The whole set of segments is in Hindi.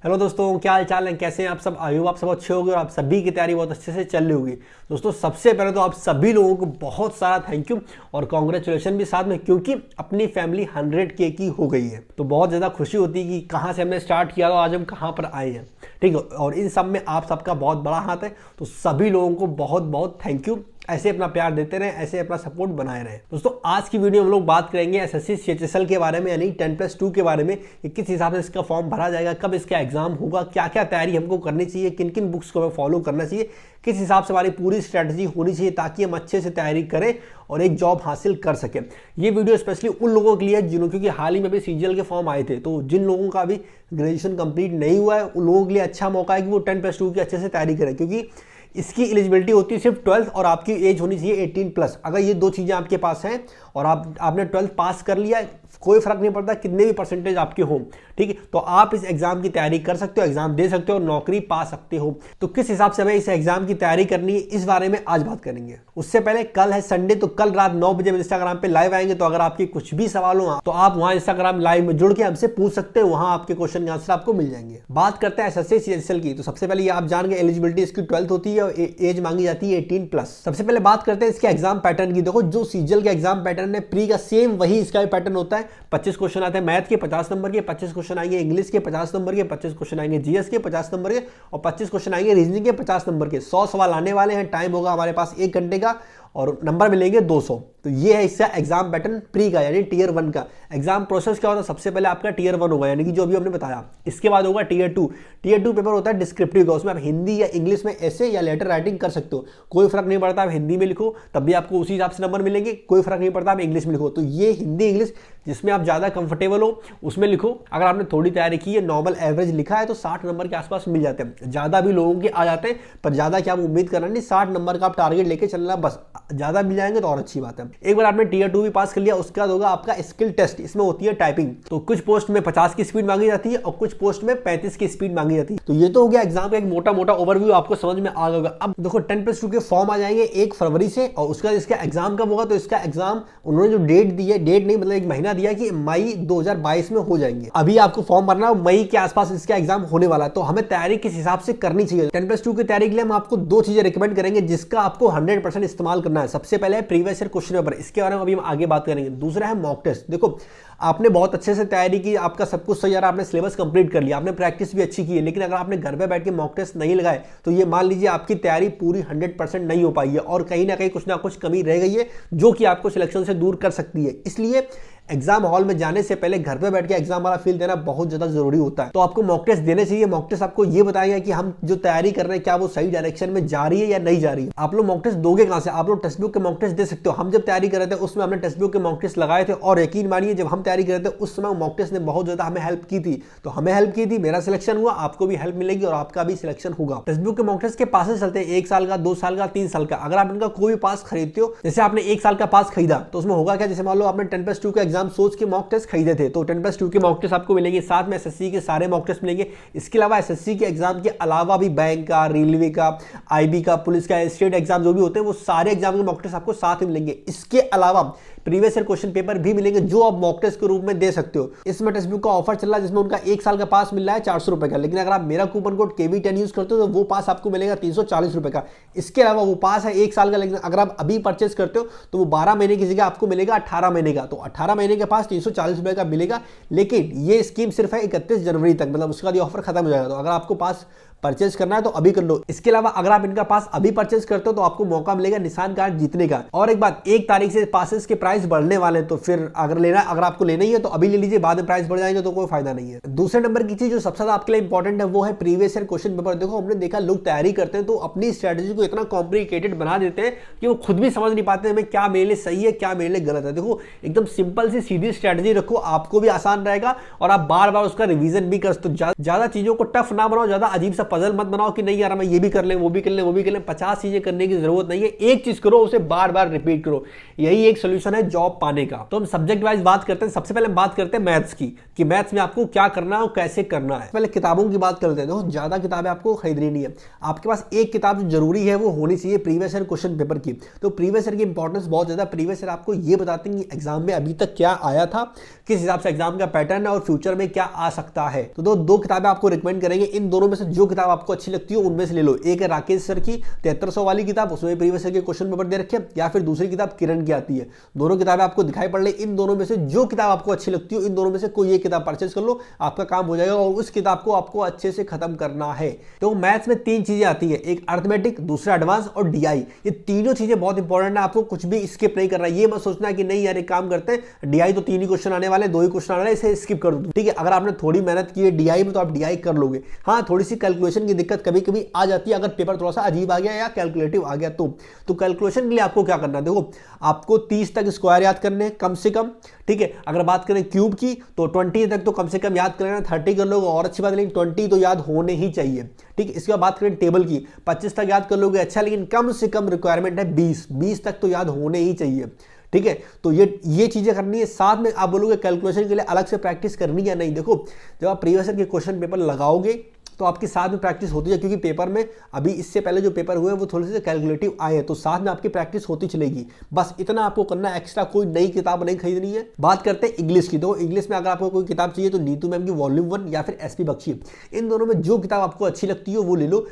हेलो दोस्तों, क्या हाल चाल है? कैसे हैं आप सब? आयु आप सब अच्छे होंगे और आप सभी की तैयारी बहुत अच्छे से चल रही होगी। दोस्तों, सबसे पहले तो आप सभी लोगों को बहुत सारा थैंक यू और कॉन्ग्रेचुलेशन भी साथ में, क्योंकि अपनी फैमिली 100K की हो गई है। तो बहुत ज़्यादा खुशी होती है कि कहाँ से हमने स्टार्ट किया और आज हम कहाँ पर आए हैं। ठीक है, और इन सब में आप सबका बहुत बड़ा हाथ है। तो सभी लोगों को बहुत बहुत थैंक यू। ऐसे अपना प्यार देते रहें, ऐसे अपना सपोर्ट बनाए रहें। दोस्तों, आज की वीडियो हम लोग बात करेंगे एसएससी CHSL के बारे में, यानी 10+2 के बारे में कि किस हिसाब से इसका फॉर्म भरा जाएगा, कब इसका एग्जाम होगा, क्या क्या तैयारी हमको करनी चाहिए, किन किन बुक्स को हमें फॉलो करना चाहिए, किस हिसाब से हमारी पूरी स्ट्रैटेजी होनी चाहिए ताकि हम अच्छे से तैयारी करें और एक जॉब हासिल कर सकें। ये वीडियो स्पेशली उन लोगों के लिए है जिन्होंने, क्योंकि हाल ही में भी CGL के फॉर्म आए थे, तो जिन लोगों का अभी ग्रेजुएशन कंप्लीट नहीं हुआ है उन लोगों के लिए अच्छा मौका है कि वो 10+2 की अच्छे से तैयारी करें, क्योंकि इसकी एलिजिबिलिटी होती है सिर्फ 12th और आपकी एज होनी चाहिए 18+। अगर ये दो चीज़ें आपके पास हैं और आपने 12th पास कर लिया, कोई फर्क नहीं पड़ता कितने भी परसेंटेज आपके हो, ठीक है, तो आप इस एग्जाम की तैयारी कर सकते हो, एग्जाम दे सकते हो और नौकरी पा सकते हो। तो किस हिसाब से हमें इस एग्जाम की तैयारी करनी है, इस बारे में आज बात करेंगे। उससे पहले कल है संडे, तो कल रात 9 बजे इंस्टाग्राम पे लाइव आएंगे। तो अगर आपके कुछ भी सवाल हो तो आप वहां इंस्टाग्राम लाइव में जुड़ के हमसे पूछ सकते हो, वहां आपके क्वेश्चन के आंसर आपको मिल जाएंगे। बात करते हैं एसएससी CHSL की। तो सबसे पहले ये आप जान गए, एलिजिबिलिटी इसकी 12th होती है और एज मांगी जाती है 18+। सबसे पहले बात करते हैं इसके एग्जाम पैटर्न की। देखो, जो CGL का एग्जाम पैटर्न है प्री का, सेम वही इसका पैटर्न होता है। 25 क्वेश्चन आते हैं मैथ के, 50 नंबर के 25 क्वेश्चन आएंगे, इंग्लिश के 50 नंबर के 25 क्वेश्चन आएंगे, GS के 50 नंबर के और 25 क्वेश्चन आएंगे रीजनिंग के 50 नंबर के। 100 सवाल आने वाले हैं, टाइम होगा हमारे पास 1 घंटे का और नंबर मिलेंगे 200। तो ये है इसका एग्जाम पैटर्न प्री का, यानी टीयर 1 का। एग्जाम प्रोसेस क्या होता है? सबसे पहले आपका टीयर 1 होगा, यानी कि जो अभी हमने बताया। इसके बाद होगा टीयर 2। टीयर 2 पेपर होता है डिस्क्रिप्टिव का, उसमें आप हिंदी या इंग्लिश में ऐसे या लेटर राइटिंग कर सकते हो, कोई फर्क नहीं पड़ता। आप हिंदी में लिखो तब भी आपको उसी हिसाब से नंबर मिलेंगे, कोई फर्क नहीं पड़ता आप इंग्लिश में लिखो। तो ये हिंदी इंग्लिश जिसमें आप ज़्यादा कंफर्टेबल हो उसमें लिखो। अगर आपने थोड़ी तैयारी की है, नॉर्मल एवरेज लिखा है, तो 60 नंबर के आसपास मिल जाते हैं। ज़्यादा भी लोगों के आ जाते हैं, पर ज़्यादा क्या आप उम्मीद करना नहीं, 60 नंबर का आप टारगेट लेके चलना, बस ज़्यादा मिल जाएंगे तो और अच्छी बात है। एक बार आपने टीयर 2 भी पास कर लिया, उसके बाद होगा आपका स्किल टेस्ट। इसमें होती है टाइपिंग। तो कुछ पोस्ट में 50 की स्पीड मांगी जाती है और कुछ पोस्ट में 35 की स्पीड मांगी जाती है। तो ये तो हो गया एग्जाम का एक मोटा मोटा ओवरव्यू, आपको समझ में आ गया। अब देखो, 10+2 के फॉर्म आ जाएंगे 1 फरवरी से और उसका इसका एग्जाम कब होगा? तो इसका एग्जाम उन्होंने जो डेट दी है, डेट नहीं मतलब एक महीना दिया कि मई 2022 में हो जाएंगे। अभी आपको फॉर्म भरना है, मई के आसपास इसका एग्जाम होने वाला है। तो हमें तैयारी किस हिसाब से करनी चाहिए? 10+2 की तैयारी के लिए हम आपको 2 चीजें रिकमेंड करेंगे जिसका आपको 100% इस्तेमाल करना है। सबसे पहले है प्रीवियस ईयर क्वेश्चन पेपर, इसके बारे में अभी हम आगे बात करेंगे। दूसरा है मॉक टेस्ट। देखो, आपने बहुत अच्छे से तैयारी की, आपका सब कुछ सही आ रहा है, आपने सिलेबस कंप्लीट कर लिया, आपने प्रैक्टिस भी अच्छी की है, लेकिन अगर आपने घर पे बैठ के मॉक टेस्ट नहीं लगाए तो ये मान लीजिए आपकी तैयारी पूरी 100% नहीं हो पाई है और कहीं ना कुछ कमी रह गई है जो कि आपको सिलेक्शन से दूर कर सकती है। इसलिए एग्जाम हॉल में जाने से पहले घर पे बैठ के एग्जाम वाला फील देना बहुत ज्यादा जरूरी होता है। तो आपको मॉक टेस्ट देने चाहिए। मॉक टेस्ट आपको ये बताएगा कि हम जो तैयारी कर रहे हैं क्या वो सही डायरेक्शन में जा रही है या नहीं जा रही है। आप लोग मॉक टेस्ट दोगे कहां से? आप लोग टेक्स्ट बुक के मॉक टेस्ट दे सकते हो। हम जब तैयारी कर रहे थे उसमें हमने टेक्स्ट बुक के मॉक टेस्ट लगाए थे और यकीन मानिए जब हम तैयारी कर रहे थे उस समय मॉक टेस्ट ने बहुत ज्यादा हमें हेल्प की थी। तो हमें हेल्प की थी, मेरा सिलेक्शन हुआ, आपको भी हेल्प मिलेगी और आपका भी सिलेक्शन होगा। टेक्स्ट बुक के मॉक टेस्ट के पासेस चलते हैं 1 साल का, 2 साल का, 3 साल का। अगर आप इनका कोई भी पास खरीदते हो, जैसे आपने 1 साल का पास खरीदा तो उसमें होगा क्या? जैसे मान लो आपने 10+2 का एग्जाम सोच के मॉक खरीदे थे, तो 10+2 के मॉक टेस्ट आपको मिलेंगे, साथ में एसएससी के सारे मॉक टेस्ट मिलेंगे। इसके अलावा एसएससी के एग्जाम के अलावा भी बैंक का, रेलवे का, आईबी का, पुलिस का, स्टेट एग्जाम जो भी होते हैं वो सारे एग्जाम के मॉक टेस्ट आपको साथ में मिलेंगे। इसके अलावा प्रीवियस ईयर क्वेश्चन पेपर भी मिलेंगे जो आप मॉक टेस्ट के रूप में दे सकते हो। इसमें टेक्स्ट बुक का ऑफर चल रहा है जिसमें उनका 1 साल का पास मिल रहा है 400 रुपए का, लेकिन अगर आप मेरा कूपन कोड KB10 यूज करते हो तो वो पास आपको मिलेगा 340 रुपए का। इसके अलावा वो पास है 1 साल का, लेकिन अगर आप अभी परचेस करते हो तो वो 12 महीने की जगह आपको मिलेगा 18 महीने का। तो 18 महीने के पास 340 रुपए का मिलेगा, लेकिन ये स्कीम सिर्फ है 31 जनवरी तक, मतलब उसके बाद ये ऑफर खत्म हो जाएगा। तो अगर आपको पास परचेज करना है तो अभी कर लो। इसके अलावा अगर आप इनका पास अभी परचेज करते हो तो आपको मौका मिलेगा निशान कार्ड जीतने का। और एक बात, 1 तारीख से पासेस के प्राइस बढ़ने वाले हैं, तो फिर अगर आपको लेना ही है तो अभी ले लीजिए, बाद में प्राइस बढ़ जाएंगे तो कोई फायदा नहीं है। दूसरे नंबर की चीज जो सबसे ज्यादा आपके लिए इंपॉर्टेंट है वो है प्रीवियस ईयर क्वेश्चन पेपर। देखो, हमने देखा लोग तैयारी करते हैं तो अपनी स्ट्रेटेजी को इतना कॉम्प्लिकेटेड बना देते हैं कि वो खुद भी समझ नहीं पाते हमें क्या मेरे लिए सही है, क्या मेरे लिए गलत है। देखो, एकदम सिंपल सी सीधी स्ट्रेटेजी रखो, आपको भी आसान रहेगा और आप बार बार उसका रिवीजन भी कर सकते हो। ज्यादा चीजों को टफ ना बनाओ, ज्यादा अजीब सा पजल मत बनाओ कि नहीं यार मैं ये भी कर ले, वो भी कर ले, वो भी कर ले। 50 चीजें करने की जरूरत नहीं है, एक चीज करो, उसे बार बार रिपीट करो। यही एक सोल्यूशन है जॉब पाने का। तो हम सब्जेक्ट वाइज बात करते हैं। सबसे पहले हम बात करते हैं मैथ्स की, कि मैथ्स में आपको क्या करना है और कैसे करना है। पहले किताबों की बात करते हैं। देखो ज्यादा किताबें आपको खरीदनी नहीं है, आपके पास एक किताब जो जरूरी है वो होनी चाहिए प्रीवियस ईयर क्वेश्चन पेपर की। तो प्रीवियस ईयर की इंपॉर्टेंस बहुत ज्यादा। प्रीवियस ईयर आपको ये बताते हैं कि एग्जाम में अभी तक क्या आया था, किस हिसाब से एग्जाम का पैटर्न है और फ्यूचर में क्या आ सकता है। तो दो किताबें आपको रिकमेंड करेंगे। इन दोनों में से जो किताब आपको अच्छी लगती है उनमें से ले लो। एक है राकेश सर की 7300 वाली किताब, उसमें प्रीवियस ईयर के क्वेश्चन पेपर दे रखे हैं, या फिर दूसरी किताब किरण की आती है। दोनों किताबें आपको दिखाई पड़ रही। इन दोनों में से जो किताब आपको अच्छी लगती हो, इन दोनों में से कोई एक किताब परचेज कर लो, आपका काम हो जाएगा। और उस किताब को आपको अच्छे से खत्म करना है। तो मैथ्स में 3 चीजें आती है, एक अर्थमेटिक, दूसरा एडवांस और डीआई। ये तीनों चीजें बहुत इंपॉर्टेंट है, आपको कुछ भी स्किप नहीं करना। ये मत सोचना कि नहीं यार एक काम करते हैं, डीआई तो 3 ही क्वेश्चन आने वाले, 2 ही क्वेश्चन आने वाले, इसे स्किप कर दो। ठीक है, अगर आपने थोड़ी मेहनत की है डीआई में तो आप डीआई कर लोगे। हाँ, थोड़ी सी कैलकुलेशन की दिक्कत कभी कभी आ जाती है, अगर पेपर थोड़ा सा अजीब आ गया या कैलकुलेटिव आ गया तो कैलकुलेशन के लिए आपको क्या करना है, देखो आपको 30 तक स्क्वायर याद करने हैं कम से कम। ठीक है, अगर बात करें क्यूब की तो 20 तक तो कम से कम याद कर लेना, 30 कर लोगे और अच्छी बात, लेकिन 20 तो याद होने ही चाहिए। ठीक है, इसके बाद बात करें टेबल की, 25 तक याद कर लोगे अच्छा, लेकिन कम से कम रिक्वायरमेंट है 20 तक तो याद होने ही चाहिए। ठीक है, तो ये चीजें करनी है। साथ में आप बोलोगे कैलकुलेशन के लिए अलग से प्रैक्टिस करनी है, नहीं। देखो जब आप प्रीवियस ईयर के क्वेश्चन पेपर लगाओगे तो आपके साथ में प्रैक्टिस होती है, क्योंकि पेपर में अभी इससे पहले जो पेपर हुए हैं वो थोड़े से कैलकुलेटिव आए हैं, तो साथ में आपकी प्रैक्टिस होती चलेगी। बस इतना आपको करना है, एक्स्ट्रा कोई नई किताब नहीं खरीदनी है। बात करते हैं इंग्लिश की। तो इंग्लिश में अगर आपको कोई किताब चाहिए तो नीतू मैम की वॉल्यूम 1 या फिर एसपी बख्शी, इन दोनों में जो किताब आपको अच्छी लगती हो वो ले लो।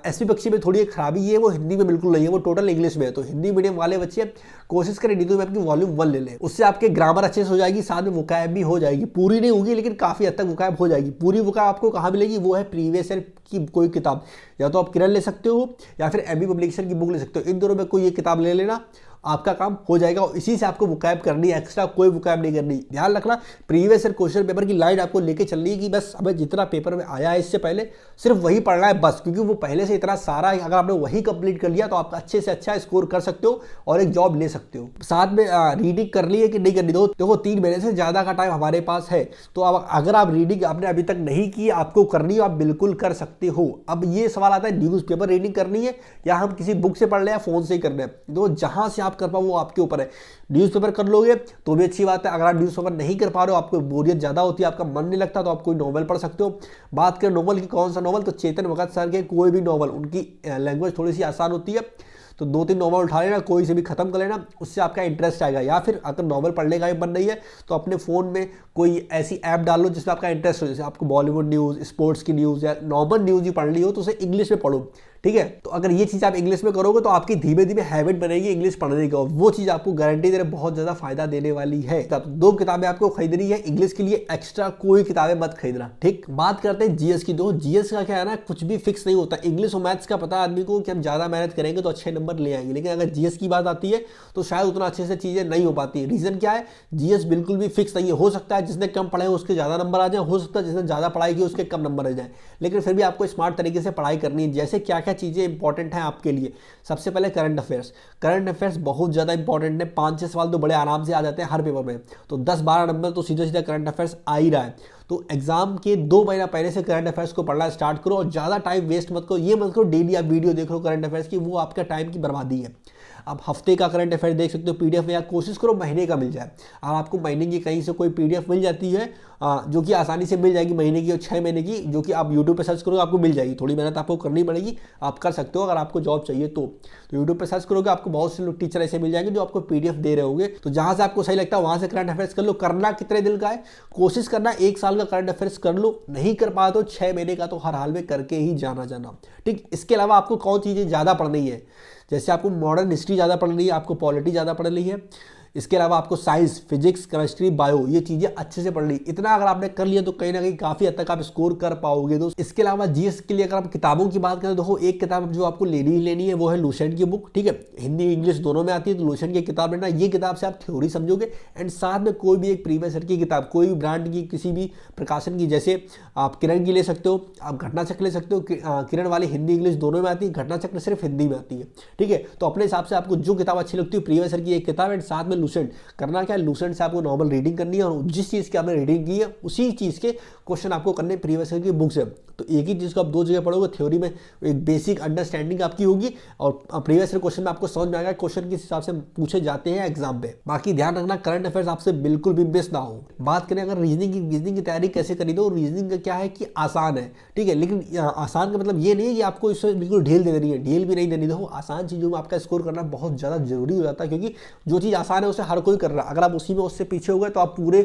एसपी बख्शी में थोड़ी एक खराबी है, वो हिंदी में बिल्कुल नहीं है, वो टोटल इंग्लिश में है। तो हिंदी मीडियम वाले बच्चे कोशिश करें नीतू मैम की वॉल्यूम 1 ले लें, उससे आपके ग्रामर अच्छे से हो जाएगी, साथ में वोकैब भी हो जाएगी। पूरी नहीं होगी लेकिन काफी हद तक वोकैब हो जाएगी। पूरी वोकैब आपको कहाँ मिलेगी, वो है प्रीवियस ईयर की कोई किताब, या तो आप किरण ले सकते हो या फिर एमबी पब्लिकेशन की बुक ले सकते हो। इन दोनों में कोई एक किताब ले लेना, आपका काम हो जाएगा। और इसी से आपको वोकैब करनी है, एक्स्ट्रा कोई वोकैब नहीं करनी। ध्यान रखना प्रीवियस ईयर क्वेश्चन पेपर की लाइन आपको लेके चलनी है कि बस हमें जितना पेपर में आया है इससे पहले सिर्फ वही पढ़ना है बस, क्योंकि वो पहले से इतना सारा है। अगर आपने वही कंप्लीट कर लिया तो आप अच्छे से अच्छा स्कोर कर सकते हो और एक जॉब ले सकते हो। साथ में रीडिंग कर ली है कि नहीं करनी, देखो 3 महीने से ज्यादा का टाइम हमारे पास है, तो अब अगर आप रीडिंग आपने अभी तक नहीं की, आपको करनी है, आप बिल्कुल कर सकते हो। अब ये सवाल आता है न्यूज़पेपर रीडिंग करनी है या हम किसी बुक से पढ़ ले या फोन से ही करना है, तो जहां से आप कर पाओ वो आपके ऊपर है। न्यूज़पेपर कर लोगे तो भी अच्छी बात है। अगर आप न्यूज़पेपर नहीं कर पा रहे हो, आपको बोरियत ज्यादा होती है, आपका मन नहीं लगता, तो आप कोई नॉवल पढ़ सकते हो। बात करें नॉवल की, कौन सा नॉवल, तो चेतन भगत सर के कोई भी नॉवल, उनकी लैंग्वेज थोड़ी सी आसान होती है, तो 2-3 नॉवल उठा लेना, कोई से भी खत्म कर लेना, उससे आपका इंटरेस्ट आएगा। या फिर अगर नॉवल पढ़ने का भी मन नहीं है तो अपने फ़ोन में कोई ऐसी ऐप डाल लो जिसमें आपका इंटरेस्ट हो, जैसे आपको बॉलीवुड न्यूज़, स्पोर्ट्स की न्यूज़ या नॉर्मल न्यूज़ ही पढ़नी हो तो उसे इंग्लिश में पढ़ो। ठीक है, तो अगर ये चीज़ आप इंग्लिश में करोगे तो आपकी धीमे धीमे हैबिट बनेगी इंग्लिश पढ़ने की, और वो चीज़ आपको गारंटी दे रहे बहुत ज़्यादा फायदा देने वाली है। तो 2 किताबें आपको खरीदनी है इंग्लिश के लिए, एक्स्ट्रा कोई किताबें मत खरीदना। ठीक, बात करते हैं जीएस की। तो जीएस का क्या है ना, कुछ भी फिक्स नहीं होता। इंग्लिश और मैथ्स का पता है आदमी को कि हम ज़्यादा मेहनत करेंगे तो अच्छे नंबर ले आएंगे, लेकिन अगर जीएस की बात आती है तो शायद उतना अच्छे से चीज़ें नहीं हो पाती है। रीज़न क्या है, जीएस बिल्कुल भी फिक्स नहीं है। हो सकता है जिसने कम पढ़े उसके ज़्यादा नंबर आ जाए, हो सकता है जिसने ज़्यादा पढ़ाई की उसके कम नंबर आ जाए, लेकिन फिर भी आपको स्मार्ट तरीके से पढ़ाई करनी है। जैसे क्या क्या चीज़ें इंपॉर्टेंट है आपके लिए, सबसे पहले करंट अफेयर्स बहुत ज़्यादा इंपॉर्टेंट है। 5-6 सवाल तो बड़े आराम से आ जाते हैं हर पेपर में, तो 10-12 नंबर तो सीधा सीधा करंट अफेयर्स आ ही रहा है। तो एग्जाम के 2 महीना पहले से करंट अफेयर्स को पढ़ना स्टार्ट करो, और ज़्यादा टाइम वेस्ट मत करो। ये मत करो डेली आप वीडियो देख लो करंट अफेयर्स की, वो आपका टाइम की बर्बादी है। आप हफ्ते का करंट अफेयर देख सकते हो पीडीएफ में, या कोशिश करो महीने का मिल जाए। और आपको महीने की कहीं से कोई पीडीएफ मिल जाती है जो कि आसानी से मिल जाएगी, महीने की और 6 महीने की, जो कि आप यूट्यूब पे सर्च करोगे आपको मिल जाएगी। थोड़ी मेहनत आपको करनी पड़ेगी, आप कर सकते हो अगर आपको जॉब चाहिए तो यूट्यूब पे सर्च करोगे आपको बहुत से लोग टीचर ऐसे मिल जाएंगे जो आपको पीडीएफ दे रहे होंगे। तो जहां से आपको सही लगता है वहां से करंट अफेयर्स कर लो। करना कितने दिन का है, कोशिश करना 1 साल का करंट अफेयर्स कर लो, नहीं कर पाए तो 6 महीने का तो हर हाल में करके ही जाना। ठीक, इसके अलावा आपको कौन चीज़ें ज़्यादा पढ़नी है, जैसे आपको मॉडर्न हिस्ट्री ज़्यादा पढ़नी है, आपको पॉलिटी ज़्यादा पढ़नी है, इसके अलावा आपको साइंस, फिजिक्स, केमिस्ट्री, बायो, ये चीज़ें अच्छे से पढ़ ली। इतना अगर आपने कर लिया तो कहीं ना कहीं काफ़ी हद तक आप स्कोर कर पाओगे दोस्त। इसके अलावा जीएस के लिए अगर आप किताबों की बात करें, देखो एक किताब जो आपको लेनी ही लेनी है वो है लुसेंट की बुक। ठीक है, हिंदी इंग्लिश दोनों में आती है, तो लुसेंट की किताब लेना। ये किताब से आप थ्योरी समझोगे, एंड साथ में कोई भी एक प्रीवियस ईयर की किताब, कोई भी ब्रांड की, किसी भी प्रकाशन की, जैसे आप किरण की ले सकते हो, आप घटना चक्र ले सकते हो। किरण वाली हिंदी इंग्लिश दोनों में आती है, घटना चक्र सिर्फ हिंदी में आती है। ठीक है, तो अपने हिसाब से आपको जो किताब अच्छी लगती है प्रीवियस ईयर की एक किताब, एंड साथ में लूसेंट। करना क्या है, लूसेंट से आपको नॉर्मल रीडिंग करनी है और जिस चीज़ की आपने रीडिंग की है उसी चीज़ के क्वेश्चन आपको करने प्रीवियस ईयर की बुक से। तो एक ही चीज़ को आप दो जगह पढ़ोगे, थ्योरी में एक बेसिक अंडरस्टैंडिंग आपकी होगी और प्रीवियस ईयर क्वेश्चन में आपको समझ में आएगा क्वेश्चन किस हिसाब से पूछे जाते हैं एग्जाम पे। बाकी ध्यान रखना करंट अफेयर्स आपसे बिल्कुल भी मिस ना हो। बात करें अगर रीजनिंग की तैयारी कैसे करी, तो रीजनिंग का क्या है कि आसान है, ठीक है, लेकिन आसान का मतलब ये नहीं है कि आपको इसमें बिल्कुल ढील दे देनी है, ढील भी नहीं देनी। देखो आसान चीज़ों में आपका स्कोर करना बहुत ज़्यादा जरूरी हो जाता है, क्योंकि जो चीज़ आसान है उसे हर कोई कर रहा है। अगर आप उसी में उससे पीछे हो गए तो आप पूरे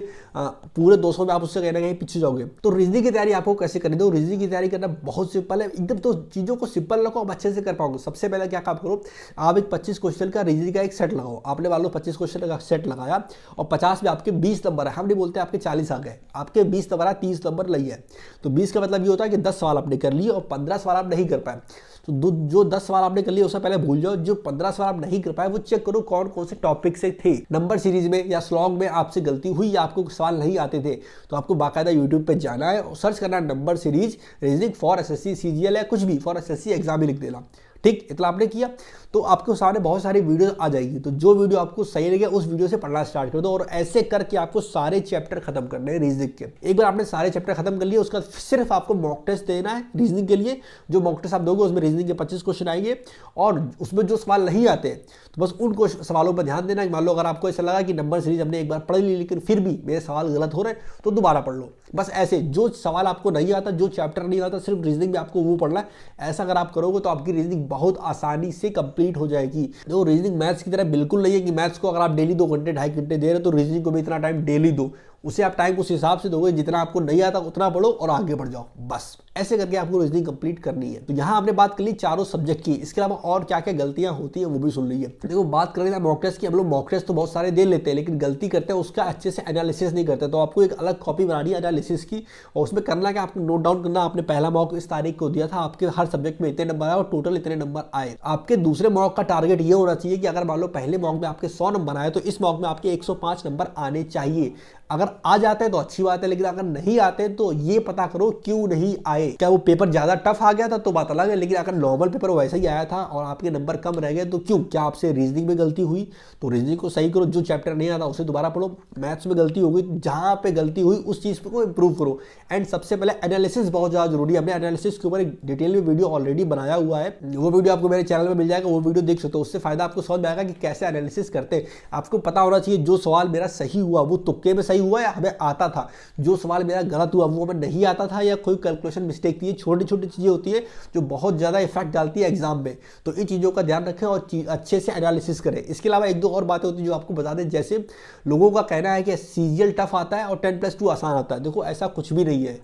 200 में आप उससे कहीं ना कहीं पीछे जाओगे। तो रीजनिंग की तैयारी आपको कैसे करनी, तो रीजनिंग की तैयारी करना बहुत सिंपल है एकदम। तो चीज़ों को सिंपल रखो, आप अच्छे से कर पाओगे। सबसे पहले क्या काम करो, आप एक 25 क्वेश्चन का रीजनिंग का एक सेट लगाओ। आपने मान लो 25 क्वेश्चन का सेट लगाया और 50 में आपके 20 नंबर है, हम नहीं बोलते आपके 40 आ गए, आपके 20 नंबर है, 30 नंबर नहीं है। तो 20 का मतलब ये होता है कि 10 सवाल आपने कर लिए और 15 सवाल आप नहीं कर पाए। तो जो 10 सवाल आपने कर लिए उससे पहले भूल जाओ, जो 15 सवाल आप नहीं कर पाए वो चेक करो कौन कौन से टॉपिक से थे। नंबर सीरीज में या स्लॉग में आपसे गलती हुई या आपको सवाल नहीं आते थे, तो आपको बाकायदा यूट्यूब पे जाना है और सर्च करना number series reasoning for SSC CGL या कुछ भी फॉर एसएससी एग्जाम ही लिख देना। ठीक, इतना आपने किया तो आपके सामने बहुत सारी वीडियो आ जाएगी। तो जो वीडियो आपको सही लगे उस वीडियो से पढ़ना स्टार्ट कर दो और ऐसे करके आपको सारे चैप्टर खत्म करने हैं रीजनिंग के। एक बार आपने सारे चैप्टर खत्म कर लिए उसका सिर्फ आपको मॉक टेस्ट देना है रीजनिंग के लिए। जो मॉक टेस्ट आप दोगे उसमें रीजनिंग के 25 क्वेश्चन आएंगे और उसमें जो सवाल नहीं आते तो बस उन सवालों पर ध्यान देना। मान लो अगर आपको ऐसा लगा कि नंबर सीरीज हमने एक बार पढ़ ली लेकिन फिर भी मेरे सवाल गलत हो रहे हैं तो दोबारा पढ़ लो। बस ऐसे जो सवाल आपको नहीं आता, जो चैप्टर नहीं आता, सिर्फ रीजनिंग में आपको वो पढ़ना है। ऐसा अगर आप करोगे तो आपकी रीजनिंग बहुत आसानी से कंप्लीट हो जाएगी। तो रीजनिंग मैथ्स की तरह बिल्कुल नहीं है कि मैथ्स को अगर आप डेली 2 घंटे 2.5 घंटे दे रहे हो तो रीजनिंग को भी इतना टाइम डेली दो। उसे आप टाइम उस हिसाब से दोगे, जितना आपको नहीं आता उतना पढ़ो और आगे बढ़ जाओ। बस ऐसे करके आपको रीजनिंग कंप्लीट करनी है। तो यहाँ आपने बात कर ली चारों सब्जेक्ट की, इसके अलावा और क्या क्या गलतियां होती हैं वो भी सुन लीजिए। देखो बात करें मॉक टेस्ट की, हम लोग मॉक टेस्ट तो बहुत सारे दे लेते हैं लेकिन गलती करते हैं उसका अच्छे से एनालिसिस नहीं करते। तो आपको एक अलग कॉपी बनानी है एनालिसिस की और उसमें करना क्या, आपको नोट डाउन करना आपने पहला मॉक इस तारीख को दिया था, आपके हर सब्जेक्ट में इतने नंबर आए और टोटल इतने नंबर आए। आपके दूसरे मॉक का टारगेट ये होना चाहिए कि अगर मान लो पहले मॉक में आपके 100 नंबर आए तो इस मॉक में आपके 105 नंबर आने चाहिए। अगर आ जाते हैं तो अच्छी बात है, लेकिन अगर नहीं आते तो ये पता करो क्यों नहीं आए। क्या वो पेपर ज्यादा टफ आ गया था तो बात अलग है, लेकिन अगर नॉर्मल पेपर वैसा ही आया था और आपके नंबर कम रह गए तो क्यों, क्या आपसे रीजनिंग में गलती हुई? तो रीजनिंग को सही करो, जो चैप्टर नहीं आता उसे दोबारा पढ़ो। मैथ्स में गलती हो गई, जहां पे गलती हुई उस चीज को इंप्रूव करो। एंड सबसे पहले एनालिसिस बहुत ज्यादा जरूरी है। हमने एनालिसिस के ऊपर एक डिटेल में वीडियो ऑलरेडी बनाया हुआ है, वो वीडियो आपको मेरे चैनल में मिल जाएगा, वो वीडियो देख सकते हो। उससे फायदा आपको समझ में आएगा कि कैसे एनालिसिस करते हैं। आपको पता होना चाहिए जो सवाल मेरा सही हुआ वो तुक्के में सही हुआ या हमें आता था, जो सवाल मेरा गलत हुआ वो हमें नहीं आता था या कोई कैलकुलेशन मिस्टेक थी। ये छोटी छोटी चीजें होती है जो बहुत ज्यादा इफेक्ट डालती है एग्जाम में। तो इन चीजों का ध्यान रखें और अच्छे से एनालिसिस करें। इसके अलावा एक दो और बातें होती है जो आपको बता दें, जैसे लोगों का कहना है कि सीजीएल टफ आता है और 10+2 आसान आता है। देखो ऐसा कुछ भी नहीं है,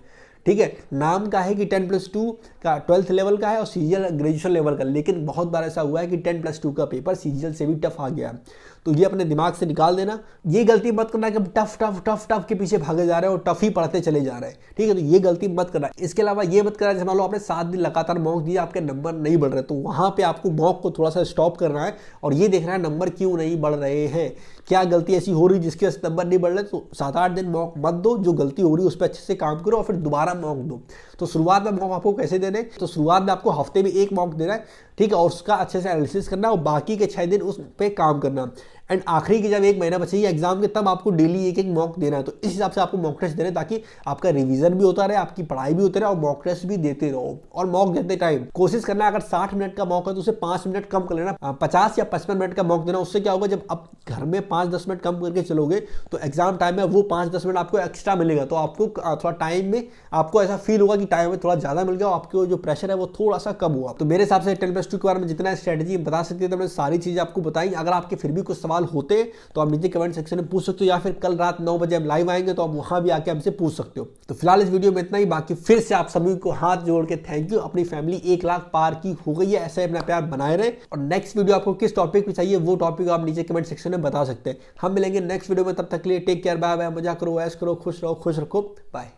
ठीक है। नाम का है कि 10+2 का 12th लेवल का है और सीजीएल ग्रेजुएशन लेवल का, लेकिन बहुत बार ऐसा हुआ है कि 10+2 का पेपर सीजीएल से भी टफ आ गया। तो ये अपने दिमाग से निकाल देना। ये गलती मत करना कि हम टफ टफ टफ टफ के पीछे भागे जा रहे हैं और टफ ही पढ़ते चले जा रहे हैं, ठीक है। तो ये गलती मत करना। इसके अलावा ये मत करना, जैसे मान लो आपने 7 दिन लगातार मॉक दिया, आपके नंबर नहीं बढ़ रहे, तो वहां पे आपको मॉक को थोड़ा सा स्टॉप करना है और ये देखना है नंबर क्यों नहीं बढ़ रहे हैं, क्या गलती ऐसी हो रही जिसके नंबर नहीं बढ़ रहे। तो 7-8 दिन मॉक मत दो, जो गलती हो रही है उस पर अच्छे से काम करो और फिर दोबारा मॉक दो। तो शुरुआत में मॉक आपको कैसे देने, तो शुरुआत में आपको हफ्ते में 1 मॉक देना है, ठीक है, और उसका अच्छे से एनालिसिस करना और बाकी के 6 दिन उस पर काम करना। एंड आखिरी की जब 1 महीना बचेगी एग्जाम के तब आपको डेली एक मॉक देना है। तो इस हिसाब से आपको मॉक टेस्ट देना है ताकि आपका रिवीजन भी होता रहे, आपकी पढ़ाई भी होती रहे और मॉक टेस्ट भी देते रहो। और मॉक देते टाइम कोशिश करना अगर 60 मिनट का मॉक है तो उसे 5 मिनट कम कर लेना, 50 या 55 मिनट का मॉक देना। उससे क्या होगा, जब आप घर में 5-10 मिनट कम करके चलोगे तो एग्जाम टाइम में वो 5-10 मिनट आपको एक्स्ट्रा मिलेगा। तो आपको थोड़ा टाइम में आपको ऐसा फील होगा कि टाइम में थोड़ा ज्यादा मिल गया, आपको जो प्रेशर है वो थोड़ा सा कम हुआ। तो मेरे हिसाब से 10+2 के बारे में जितना स्ट्रेटेजी बता सकते हैं तो मैंने सारी चीजें आपको बताई। अगर आपके फिर भी कुछ सवाल होते तो आप नीचे कमेंट सेक्शन में पूछ सकते हो या फिर कल रात 9 बजे हम लाइव आएंगे तो आप वहां भी आके हमसे पूछ सकते हो। तो फिलहाल इस वीडियो में इतना ही। बाकी फिर से आप सभी को हाथ जोड़ के थैंक यू। अपनी फैमिली 1 लाख पार की हो गई है, ऐसे अपना प्यार बनाए रहे। और नेक्स्ट वीडियो आपको किस टॉपिक पे चाहिए वो टॉपिक आप नीचे कमेंट सेक्शन में बता सकते हैं। हम मिलेंगे नेक्स्ट वीडियो में, तब तक के लिए टेक केयर, बाय बाय, मजा करो, ऐश करो, खुश रहो, खुश रखो, बाय।